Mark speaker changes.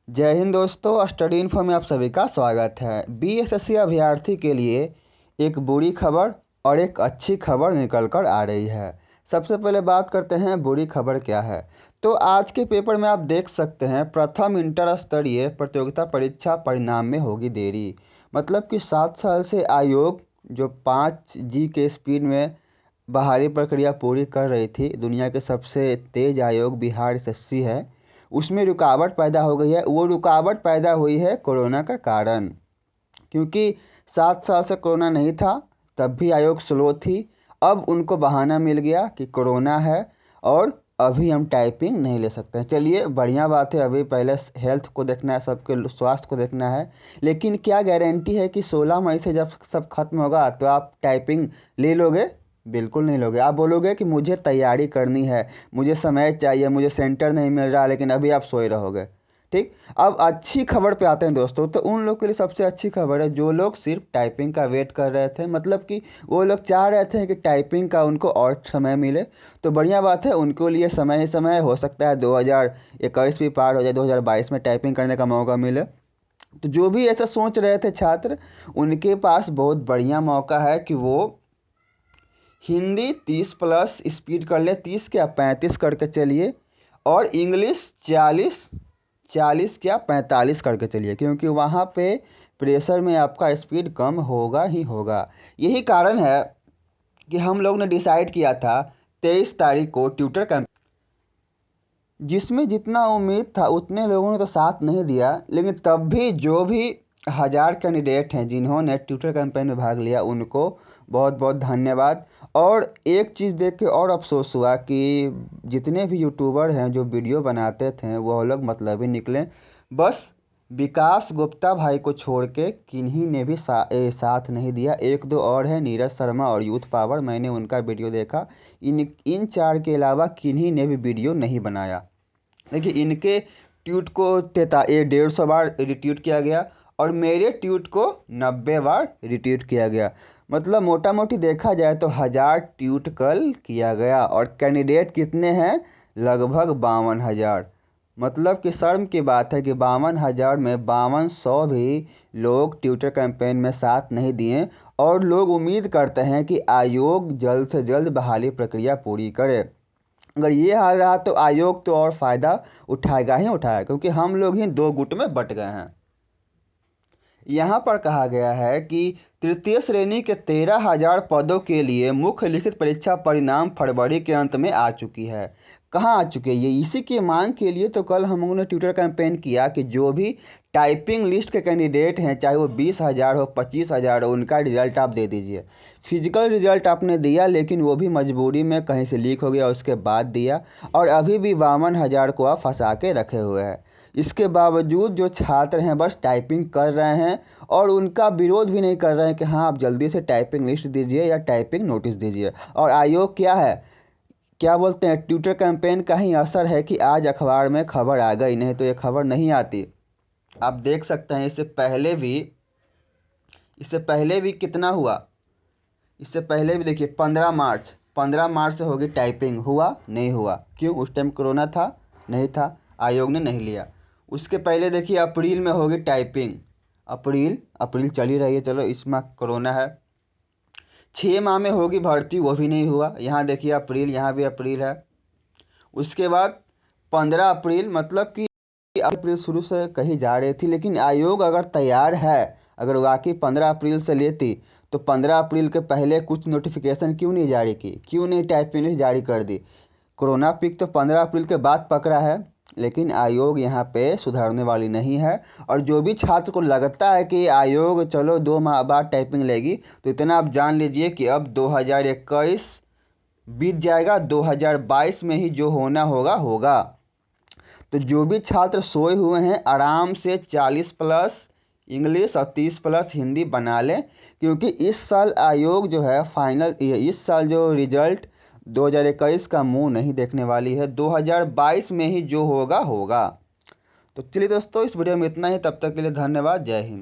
Speaker 1: जय हिंद दोस्तों, study info में आप सभी का स्वागत है। बीएसएससी अभ्यर्थी के लिए एक बुरी खबर और एक अच्छी खबर निकल कर आ रही है। सबसे पहले बात करते हैं बुरी खबर क्या है। तो आज के पेपर में आप देख सकते हैं प्रथम इंटर स्तरीय प्रतियोगिता परीक्षा परिणाम में होगी देरी। मतलब कि 7 साल से आयोग जो 5G के स्पीड में बहाली प्रक्रिया पूरी कर रही थी, दुनिया के सबसे तेज आयोग बिहार एसएससी है, उसमें रुकावट पैदा हो गई है। वो रुकावट पैदा हुई है कोरोना का कारण, क्योंकि 7 साल से कोरोना नहीं था, तब भी आयोग स्लो थी। अब उनको बहाना मिल गया कि कोरोना है और अभी हम टाइपिंग नहीं ले सकते हैं। चलिए, बढ़िया बात है, अभी पहले हेल्थ को देखना है, सबके स्वास्थ्य को देखना है। लेकिन क्या गारंटी है कि 16 मई से जब सब खत्म होगा तो आप टाइपिंग ले लोगे? बिल्कुल नहीं लोगे। आप बोलोगे कि मुझे तैयारी करनी है, मुझे समय चाहिए, मुझे सेंटर नहीं मिल रहा, लेकिन अभी आप सोए रहोगे। ठीक। अब अच्छी खबर पे आते हैं दोस्तों। तो उन लोग के लिए सबसे अच्छी खबर है जो लोग सिर्फ टाइपिंग का वेट कर रहे थे, मतलब कि वो लोग चाह रहे थे कि टाइपिंग का उनको और समय मिले। तो बढ़िया बात है, उनके लिए समय ही समय हो सकता है 2021 भी पार हो जाए, 2022 में टाइपिंग करने का मौका मिले। तो जो भी ऐसा सोच रहे थे छात्र, उनके पास बहुत बढ़िया मौका है कि वो हिंदी 30+ स्पीड कर ले, 30 क्या 35 करके चलिए, और इंग्लिश 40 क्या 45 करके चलिए, क्योंकि वहाँ पे प्रेशर में आपका स्पीड कम होगा ही होगा। यही कारण है कि हम लोग ने डिसाइड किया था 23 तारीख को ट्यूटर कैंप, जिसमें जितना उम्मीद था उतने लोगों ने तो साथ नहीं दिया, लेकिन तब भी जो भी 1000 कैंडिडेट हैं जिन्होंने ट्विटर कैंपेन में भाग लिया, उनको बहुत बहुत धन्यवाद। और एक चीज़ देख के और अफसोस हुआ कि जितने भी यूट्यूबर हैं जो वीडियो बनाते थे वो लोग मतलबी निकले। बस विकास गुप्ता भाई को छोड़ के किन्हीं ने भी साथ नहीं दिया। एक दो और हैं, नीरज शर्मा और यूथ पावर, मैंने उनका वीडियो देखा। इन चार के अलावा किन्हीं ने भी वीडियो नहीं बनाया। देखिए, इनके ट्वीट को 150 बार रिट्वीट किया गया और मेरे ट्वीट को 90 बार रिट्वीट किया गया। मतलब मोटा मोटी देखा जाए तो 1000 ट्वीट कल किया गया, और कैंडिडेट कितने हैं? लगभग 52,000। मतलब कि शर्म की बात है कि 52,000 में 5200 भी लोग ट्विटर कैंपेन में साथ नहीं दिए। और लोग उम्मीद करते हैं कि आयोग जल्द से जल्द बहाली प्रक्रिया पूरी करे। अगर ये हाल रहा तो आयोग तो और फ़ायदा उठाएगा ही उठाएगा, क्योंकि हम लोग ही दो गुट में बट गए हैं। यहाँ पर कहा गया है कि तृतीय श्रेणी के 13,000 पदों के लिए मुख्य लिखित परीक्षा परिणाम फरवरी के अंत में आ चुकी है। कहाँ आ चुकी है? ये इसी की मांग के लिए तो कल हम लोगों ने ट्विटर कैंपेन किया कि जो भी टाइपिंग लिस्ट के कैंडिडेट हैं, चाहे वो 20,000 हो, 25,000 हो, उनका रिजल्ट आप दे दीजिए। फिजिकल रिजल्ट आपने दिया, लेकिन वो भी मजबूरी में कहीं से लीक हो गया, उसके बाद दिया। और अभी भी 52,000 को आप फंसा के रखे हुए हैं। इसके बावजूद जो छात्र हैं बस टाइपिंग कर रहे हैं, और उनका विरोध भी नहीं कर रहे हैं कि हाँ आप जल्दी से टाइपिंग लिस्ट दीजिए या टाइपिंग नोटिस दीजिए। और आयोग क्या है, क्या बोलते हैं, ट्विटर कैंपेन का ही असर है कि आज अखबार में खबर आ गई, नहीं तो ये खबर नहीं आती। आप देख सकते हैं इससे पहले भी कितना हुआ। इससे पहले भी देखिए 15 मार्च से होगी टाइपिंग, हुआ नहीं हुआ? क्यों? उस टाइम कोरोना था? नहीं था, आयोग ने नहीं लिया। उसके पहले देखिए अप्रैल में होगी टाइपिंग, अप्रैल चल ही रही है, चलो इस माह कोरोना है। 6 माह में होगी भर्ती, वो भी नहीं हुआ। यहाँ देखिए अप्रैल, यहाँ भी अप्रैल है। उसके बाद 15 अप्रैल, मतलब कि अप्रैल शुरू से कही जा रही थी, लेकिन आयोग अगर तैयार है, अगर वाकई 15 अप्रैल से लेती, तो 15 अप्रैल के पहले कुछ नोटिफिकेशन क्यों नहीं जारी की, क्यों नहीं टाइपिंग लिस्ट जारी कर दी? कोरोना पीक तो 15 अप्रैल के बाद पकड़ा है, लेकिन आयोग यहाँ पे सुधरने वाली नहीं है। और जो भी छात्र को लगता है कि आयोग चलो 2 माह बाद टाइपिंग लेगी, तो इतना आप जान लीजिए कि अब 2021 बीत जाएगा, 2022 में ही जो होना होगा होगा। तो जो भी छात्र सोए हुए हैं, आराम से 40+ इंग्लिश और 30+ हिंदी बना लें, क्योंकि इस साल आयोग जो है फाइनल, इस साल जो रिजल्ट 2021 का मुंह नहीं देखने वाली है, 2022 में ही जो होगा होगा। तो चलिए दोस्तों, इस वीडियो में इतना ही। तब तक के लिए धन्यवाद। जय हिंद।